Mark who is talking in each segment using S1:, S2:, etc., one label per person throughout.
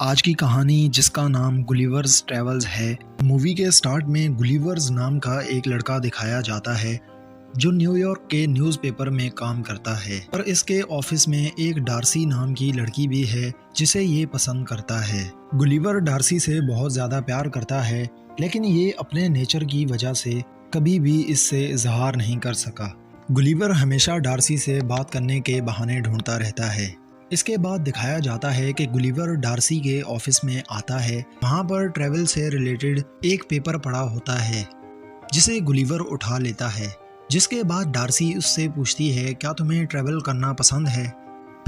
S1: आज की कहानी जिसका नाम गुलिवर्स ट्रेवल्स है। मूवी के स्टार्ट में गुलिवर्स नाम का एक लड़का दिखाया जाता है जो न्यूयॉर्क के न्यूज़पेपर में काम करता है और इसके ऑफिस में एक डार्सी नाम की लड़की भी है जिसे ये पसंद करता है। गुलिवर डार्सी से बहुत ज़्यादा प्यार करता है, लेकिन ये अपने नेचर की वजह से कभी भी इससे इजहार नहीं कर सका। गुलिवर हमेशा डार्सी से बात करने के बहाने ढूंढता रहता है। इसके बाद दिखाया जाता है कि गुलिवर डार्सी के ऑफिस में आता है। वहाँ पर ट्रैवल से रिलेटेड एक पेपर पड़ा होता है जिसे गुलिवर उठा लेता है, जिसके बाद डार्सी उससे पूछती है क्या तुम्हें ट्रैवल करना पसंद है।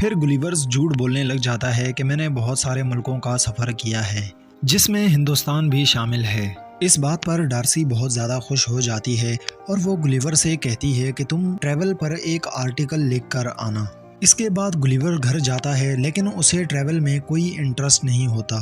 S1: फिर गुलिवर झूठ बोलने लग जाता है कि मैंने बहुत सारे मुल्कों का सफ़र किया है जिसमें हिंदुस्तान भी शामिल है। इस बात पर डार्सी बहुत ज़्यादा खुश हो जाती है और वो गुलिवर से कहती है कि तुम ट्रैवल पर एक आर्टिकल लिख कर आना। इसके बाद गुलिवर घर जाता है, लेकिन उसे ट्रैवल में कोई इंटरेस्ट नहीं होता,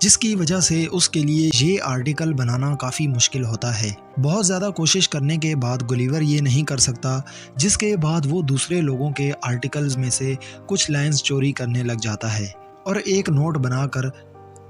S1: जिसकी वजह से उसके लिए ये आर्टिकल बनाना काफ़ी मुश्किल होता है। बहुत ज़्यादा कोशिश करने के बाद गुलिवर ये नहीं कर सकता, जिसके बाद वो दूसरे लोगों के आर्टिकल्स में से कुछ लाइंस चोरी करने लग जाता है और एक नोट बनाकर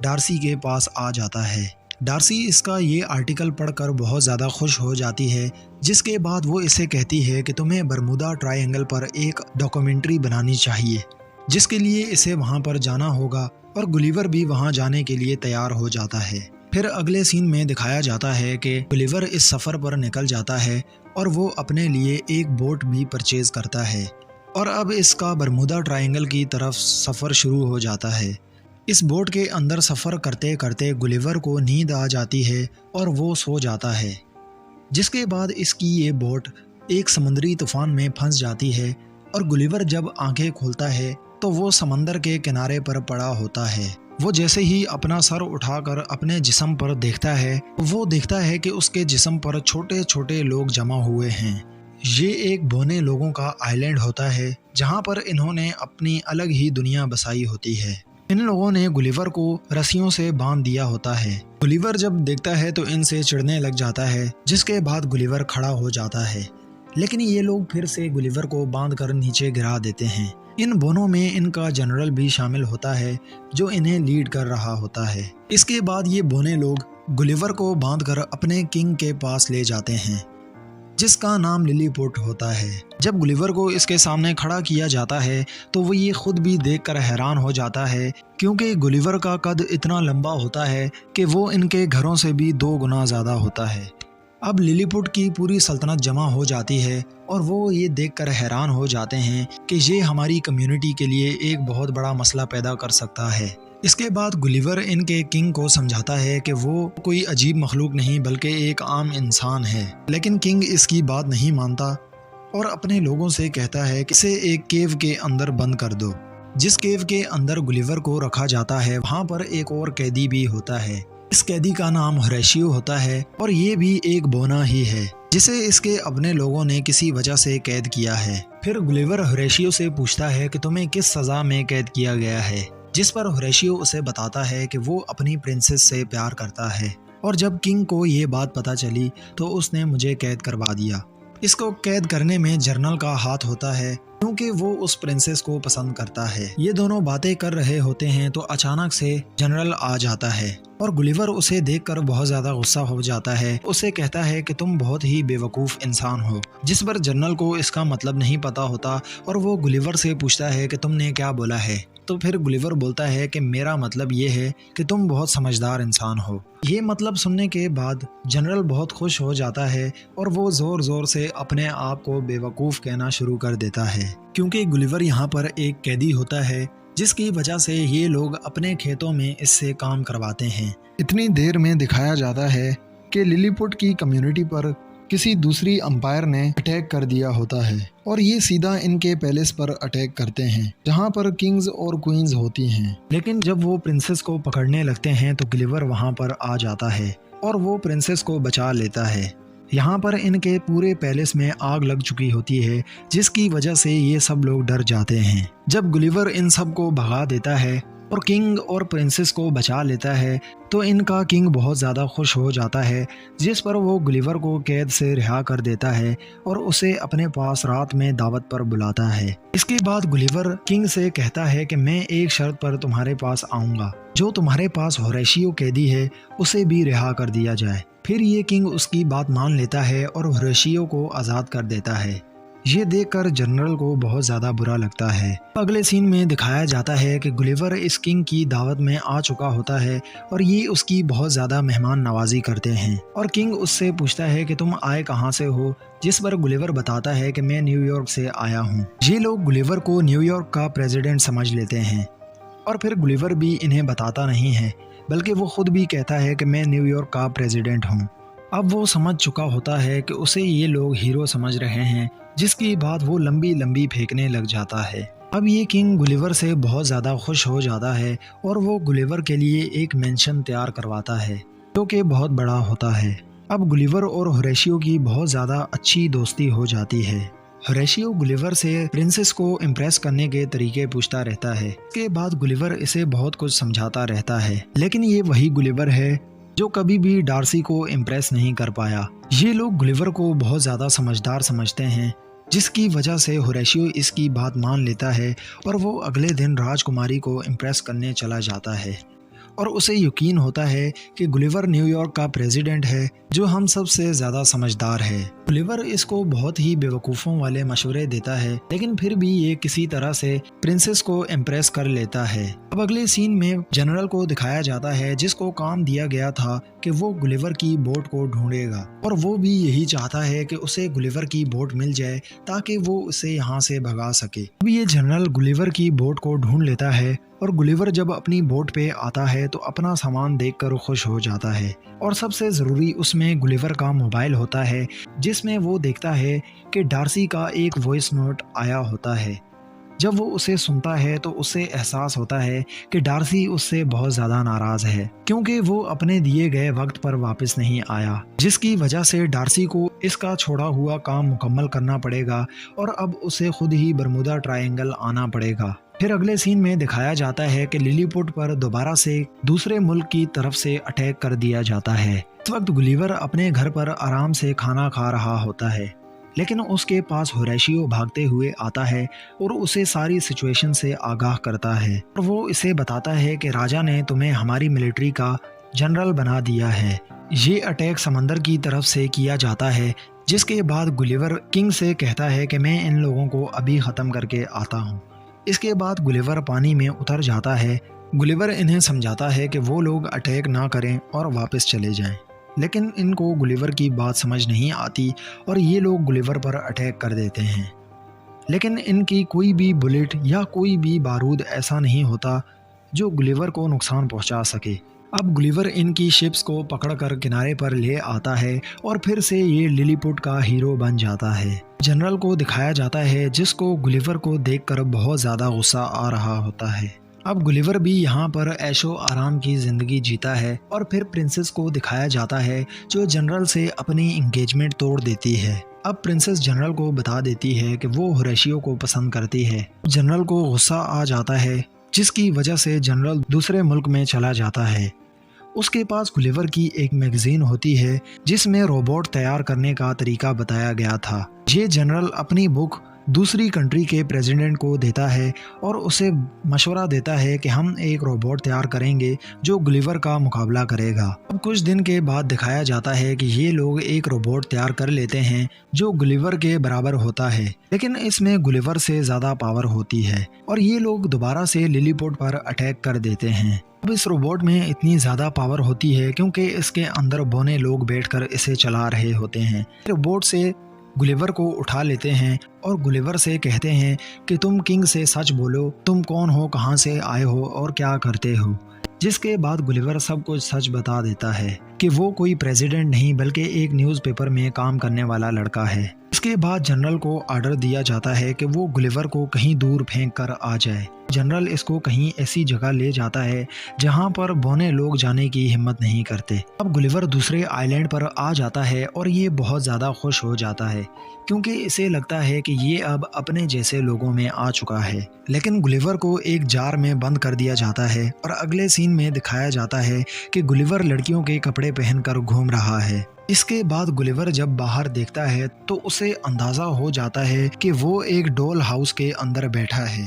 S1: डार्सी के पास आ जाता है। डार्सी इसका ये आर्टिकल पढ़कर बहुत ज़्यादा खुश हो जाती है, जिसके बाद वो इसे कहती है कि तुम्हें बरमूदा ट्रायंगल पर एक डॉक्यूमेंट्री बनानी चाहिए, जिसके लिए इसे वहाँ पर जाना होगा और गुलिवर भी वहाँ जाने के लिए तैयार हो जाता है। फिर अगले सीन में दिखाया जाता है कि गुलिवर इस सफ़र पर निकल जाता है और वो अपने लिए एक बोट भी परचेज़ करता है और अब इसका बरमूदा ट्रायंगल की तरफ सफ़र शुरू हो जाता है। इस बोट के अंदर सफ़र करते करते गुलिवर को नींद आ जाती है और वो सो जाता है, जिसके बाद इसकी ये बोट एक समुद्री तूफान में फंस जाती है और गुलिवर जब आंखें खोलता है तो वो समंदर के किनारे पर पड़ा होता है। वो जैसे ही अपना सर उठाकर अपने जिस्म पर देखता है, वो देखता है कि उसके जिस्म पर छोटे छोटे लोग जमा हुए हैं। ये एक बौने लोगों का आइलैंड होता है जहाँ पर इन्होंने अपनी अलग ही दुनिया बसाई होती है। इन लोगों ने गुलिवर को रस्सियों से बांध दिया होता है। गुलिवर जब देखता है तो इनसे चिढ़ने लग जाता है, जिसके बाद गुलिवर खड़ा हो जाता है, लेकिन ये लोग फिर से गुलिवर को बांधकर नीचे गिरा देते हैं। इन बोनों में इनका जनरल भी शामिल होता है जो इन्हें लीड कर रहा होता है। इसके बाद ये बोने लोग गुलिवर को बांधकर अपने किंग के पास ले जाते हैं, जिसका नाम लिलीपुट होता है। जब गुलिवर को इसके सामने खड़ा किया जाता है तो वो ये खुद भी देखकर हैरान हो जाता है, क्योंकि गुलिवर का कद इतना लंबा होता है कि वो इनके घरों से भी 2 गुना ज़्यादा होता है। अब लिलीपुट की पूरी सल्तनत जमा हो जाती है और वो ये देखकर हैरान हो जाते हैं कि ये हमारी कम्युनिटी के लिए एक बहुत बड़ा मसला पैदा कर सकता है। इसके बाद गुलिवर इनके किंग को समझाता है कि वो कोई अजीब मखलूक नहीं बल्कि एक आम इंसान है, लेकिन किंग इसकी बात नहीं मानता और अपने लोगों से कहता है कि इसे एक केव के अंदर बंद कर दो। जिस केव के अंदर गुलिवर को रखा जाता है वहाँ पर एक और कैदी भी होता है। इस कैदी का नाम होरेशियो होता है और ये भी एक बोना ही है जिसे इसके अपने लोगों ने किसी वजह से कैद किया है। फिर गुलिवर होरेशियो से पूछता है कि तुम्हें किस सज़ा में कैद किया गया है, जिस पर होरेशियो उसे बताता है कि वो अपनी प्रिंसेस से प्यार करता है और जब किंग को ये बात पता चली तो उसने मुझे कैद करवा दिया। इसको कैद करने में जनरल का हाथ होता है क्योंकि वो उस प्रिंसेस को पसंद करता है। ये दोनों बातें कर रहे होते हैं तो अचानक से जनरल आ जाता है और गुलिवर उसे देखकर बहुत ज़्यादा गुस्सा हो जाता है। उसे कहता है कि तुम बहुत ही बेवकूफ़ इंसान हो, जिस पर जनरल को इसका मतलब नहीं पता होता और वो गुलिवर से पूछता है कि तुमने क्या बोला है। तो फिर गुलिवर बोलता है कि मेरा मतलब ये है कि तुम बहुत समझदार इंसान हो। ये मतलब सुनने के बाद जनरल बहुत खुश हो जाता है और वो ज़ोर ज़ोर से अपने आप को बेवकूफ़ कहना शुरू कर देता है, क्योंकि गुलिवर यहाँ पर एक कैदी होता है, जिसकी वजह से ये लोग अपने खेतों में इससे काम करवाते हैं। इतनी देर में दिखाया जाता है कि लिलीपुट की कम्युनिटी पर किसी दूसरी अंपायर ने अटैक कर दिया होता है और ये सीधा इनके पैलेस पर अटैक करते हैं जहाँ पर किंग्स और क्वींस होती हैं। लेकिन जब वो प्रिंसेस को पकड़ने लगते हैं तो गुलिवर वहाँ पर आ जाता है और वो प्रिंसेस को बचा लेता है। यहाँ पर इनके पूरे पैलेस में आग लग चुकी होती है, जिसकी वजह से ये सब लोग डर जाते हैं। जब गुलिवर इन सब को भगा देता है और किंग और प्रिंसेस को बचा लेता है। तो इनका किंग बहुत ज़्यादा खुश हो जाता है, जिस पर वो गुलिवर को कैद से रिहा कर देता है और उसे अपने पास रात में दावत पर बुलाता है। इसके बाद गुलिवर किंग से कहता है कि मैं एक शर्त पर तुम्हारे पास आऊँगा, जो तुम्हारे पास होरेशियो कैदी है उसे भी रिहा कर दिया जाए। फिर ये किंग उसकी बात मान लेता है और होरेशियो को आज़ाद कर देता है। ये देखकर जनरल को बहुत ज़्यादा बुरा लगता है। अगले सीन में दिखाया जाता है कि गुलिवर इस किंग की दावत में आ चुका होता है और ये उसकी बहुत ज़्यादा मेहमान नवाजी करते हैं। और किंग उससे पूछता है कि तुम आए कहाँ से हो, जिस पर गुलिवर बताता है कि मैं न्यूयॉर्क से आया हूँ। ये लोग गुलिवर को न्यूयॉर्क का प्रेसिडेंट समझ लेते हैं और फिर गुलिवर भी इन्हें बताता नहीं है, बल्कि वो खुद भी कहता है कि मैं न्यूयॉर्क का प्रेसिडेंट हूँ। अब वो समझ चुका होता है कि उसे ये लोग हीरो समझ रहे हैं, जिसकी बात वो लंबी लंबी फेंकने लग जाता है। अब ये किंग गुलिवर से बहुत ज़्यादा खुश हो जाता है और वो गुलिवर के लिए एक मेंशन तैयार करवाता है, जो कि बहुत बड़ा होता है। अब गुलिवर और होरेशियो की बहुत ज़्यादा अच्छी दोस्ती हो जाती है। होरेशियो गुलिवर से प्रिंसेस को इम्प्रेस करने के तरीके पूछता रहता है। इसके बाद गुलिवर इसे बहुत कुछ समझाता रहता है, लेकिन ये वही गुलिवर है जो कभी भी डार्सी को इम्प्रेस नहीं कर पाया। ये लोग गुलिवर को बहुत ज़्यादा समझदार समझते हैं, जिसकी वजह से होरेशियो इसकी बात मान लेता है और वो अगले दिन राजकुमारी को इम्प्रेस करने चला जाता है और उसे यकीन होता है कि गुलिवर न्यूयॉर्क का प्रेसिडेंट है, जो हम सबसे ज़्यादा समझदार है। गुलिवर इसको बहुत ही बेवकूफ़ों वाले मशवरे देता है, लेकिन फिर भी ये किसी तरह से प्रिंसेस को इम्प्रेस कर लेता है। अब अगले सीन में जनरल को दिखाया जाता है, जिसको काम दिया गया था कि वो गुलिवर की बोट को ढूंढेगा और वो भी यही चाहता है कि उसे गुलिवर की बोट मिल जाए ताकि वो उसे यहाँ से भगा सके। अब ये जनरल गुलिवर की बोट को ढूंढ लेता है और गुलिवर जब अपनी बोट पे आता है तो अपना सामान देखकर खुश हो जाता है और सबसे ज़रूरी उसमें गुलिवर का मोबाइल होता है, जिसमें वो देखता है कि डार्सी का एक वॉइस नोट आया होता है। जब वो उसे सुनता है तो उसे एहसास होता है कि डार्सी उससे बहुत ज़्यादा नाराज़ है, क्योंकि वो अपने दिए गए वक्त पर वापस नहीं आया, जिसकी वजह से डार्सी को इसका छोड़ा हुआ काम मुकम्मल करना पड़ेगा और अब उसे खुद ही बरमुदा ट्रायंगल आना पड़ेगा। फिर अगले सीन में दिखाया जाता है कि लिलीपुट पर दोबारा से दूसरे मुल्क की तरफ से अटैक कर दिया जाता है। इस वक्त गुलिवर अपने घर पर आराम से खाना खा रहा होता है, लेकिन उसके पास होरेशियो भागते हुए आता है और उसे सारी सिचुएशन से आगाह करता है और वो इसे बताता है कि राजा ने तुम्हें हमारी मिलिट्री का जनरल बना दिया है। ये अटैक समंदर की तरफ से किया जाता है, जिसके बाद गुलिवर किंग से कहता है कि मैं इन लोगों को अभी ख़त्म करके आता हूँ। इसके बाद गुलिवर पानी में उतर जाता है। गुलिवर इन्हें समझाता है कि वो लोग अटैक ना करें और वापस चले जाएं, लेकिन इनको गुलिवर की बात समझ नहीं आती और ये लोग गुलिवर पर अटैक कर देते हैं। लेकिन इनकी कोई भी बुलेट या कोई भी बारूद ऐसा नहीं होता जो गुलिवर को नुकसान पहुंचा सके। अब गुलिवर इनकी शिप्स को पकड़कर किनारे पर ले आता है और फिर से ये लिलीपुट का हीरो बन जाता है। जनरल को दिखाया जाता है, जिसको गुलिवर को देखकर बहुत ज़्यादा गुस्सा आ रहा होता है। अब गुलिवर भी यहाँ पर ऐशो आराम की ज़िंदगी जीता है और फिर प्रिंसेस को दिखाया जाता है, जो जनरल से अपनी इंगेजमेंट तोड़ देती है। अब प्रिंसेस जनरल को बता देती है कि वो होरेशियो को पसंद करती है। जनरल को गुस्सा आ जाता है, जिसकी वजह से जनरल दूसरे मुल्क में चला जाता है। उसके पास गुलिवर की एक मैगजीन होती है, जिसमें रोबोट तैयार करने का तरीका बताया गया था। ये जनरल अपनी बुक दूसरी कंट्री के प्रेसिडेंट को देता है और उसे मशवरा देता है कि हम एक रोबोट तैयार करेंगे जो गुलिवर का मुकाबला करेगा। अब कुछ दिन के बाद दिखाया जाता है कि ये लोग एक रोबोट तैयार कर लेते हैं जो गुलिवर के बराबर होता है, लेकिन इसमें गुलिवर से ज़्यादा पावर होती है और ये लोग दोबारा से लिलीपुट पर अटैक कर देते हैं। अब इस रोबोट में इतनी ज़्यादा पावर होती है क्योंकि इसके अंदर बौने लोग बैठकर इसे चला रहे होते हैं। रोबोट से गुलिवर को उठा लेते हैं और गुलिवर से कहते हैं कि तुम किंग से सच बोलो, तुम कौन हो, कहाँ से आए हो और क्या करते हो। जिसके बाद गुलिवर सब कुछ सच बता देता है। कि वो कोई प्रेसिडेंट नहीं बल्कि एक न्यूज़पेपर में काम करने वाला लड़का है। इसके बाद जनरल को ऑर्डर दिया जाता है कि वो गुलिवर को कहीं दूर फेंक कर आ जाए। जनरल इसको कहीं ऐसी जगह ले जाता है जहां पर बौने लोग जाने की हिम्मत नहीं करते। अब गुलिवर दूसरे आइलैंड पर आ जाता है और ये बहुत ज़्यादा खुश हो जाता है क्योंकि इसे लगता है कि ये अब अपने जैसे लोगों में आ चुका है। लेकिन गुलिवर को एक जार में बंद कर दिया जाता है और अगले सीन में दिखाया जाता है कि गुलिवर लड़कियों के कपड़े पहनकर घूम रहा है। इसके बाद गुलिवर जब बाहर देखता है तो उसे अंदाज़ा हो जाता है कि वो एक डॉल हाउस के अंदर बैठा है,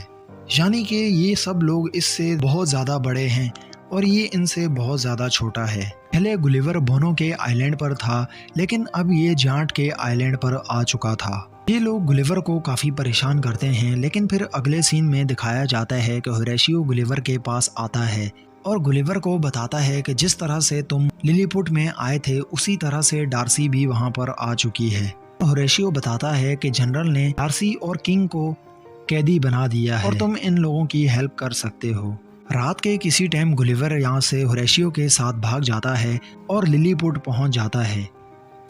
S1: यानी कि ये सब लोग इससे बहुत ज़्यादा बड़े हैं और ये इनसे बहुत ज़्यादा छोटा है। पहले गुलिवर बोनो के आइलैंड पर था लेकिन अब ये जांट के आइलैंड पर आ चुका था। ये लोग गुलिवर को काफ़ी परेशान करते हैं लेकिन फिर अगले सीन में दिखाया जाता है कि होरेशियो गुलिवर के पास आता है और गुलिवर को बताता है कि जिस तरह से तुम लिलीपुट में आए थे उसी तरह से डार्सी भी वहां पर आ चुकी है। होरेशियो बताता है कि जनरल ने डार्सी और किंग को कैदी बना दिया है और तुम इन लोगों की हेल्प कर सकते हो। रात के किसी टाइम गुलिवर यहाँ से होरेशियो के साथ भाग जाता है और लिलीपुट पहुंच जाता है,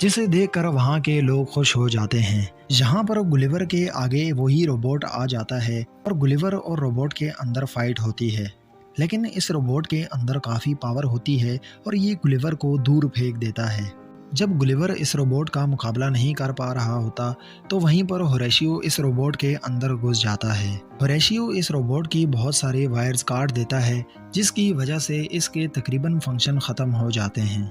S1: जिसे देखकर वहाँ के लोग खुश हो जाते हैं। यहाँ पर गुलिवर के आगे वही रोबोट आ जाता है और गुलिवर और रोबोट के अंदर फाइट होती है, लेकिन इस रोबोट के अंदर काफ़ी पावर होती है और ये गुलिवर को दूर फेंक देता है। जब गुलिवर इस रोबोट का मुकाबला नहीं कर पा रहा होता तो वहीं पर होरेशियो इस रोबोट के अंदर घुस जाता है। होरेशियो इस रोबोट की बहुत सारे वायर्स काट देता है जिसकी वजह से इसके तकरीबन फंक्शन ख़त्म हो जाते हैं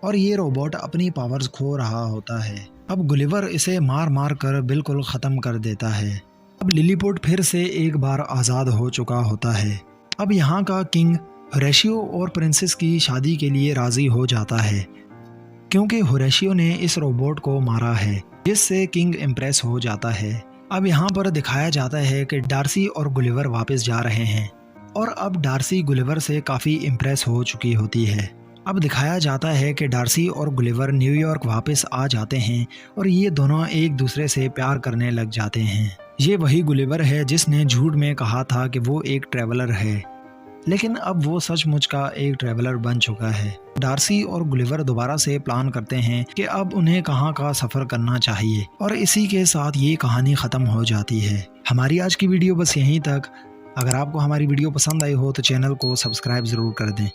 S1: और ये रोबोट अपनी पावर्स खो रहा होता है। अब गुलिवर इसे मार मार कर बिल्कुल ख़त्म कर देता है। अब लिलीपुट फिर से एक बार आज़ाद हो चुका होता है। अब यहाँ का किंग होरेशियो और प्रिंसेस की शादी के लिए राज़ी हो जाता है क्योंकि होरेशियो ने इस रोबोट को मारा है, जिससे किंग इम्प्रेस हो जाता है। अब यहाँ पर दिखाया जाता है कि डार्सी और गुलिवर वापस जा रहे हैं और अब डार्सी गुलिवर से काफ़ी इम्प्रेस हो चुकी होती है। अब दिखाया जाता है कि डार्सी और गुलिवर न्यूयॉर्क वापस आ जाते हैं और ये दोनों एक दूसरे से प्यार करने लग जाते हैं। ये वही गुलिवर है जिसने झूठ में कहा था कि वो एक ट्रैवलर है, लेकिन अब वो सचमुच का एक ट्रैवलर बन चुका है। डार्सी और गुलिवर दोबारा से प्लान करते हैं कि अब उन्हें कहाँ का सफ़र करना चाहिए और इसी के साथ ये कहानी ख़त्म हो जाती है। हमारी आज की वीडियो बस यहीं तक। अगर आपको हमारी वीडियो पसंद आई हो तो चैनल को सब्सक्राइब ज़रूर कर दें।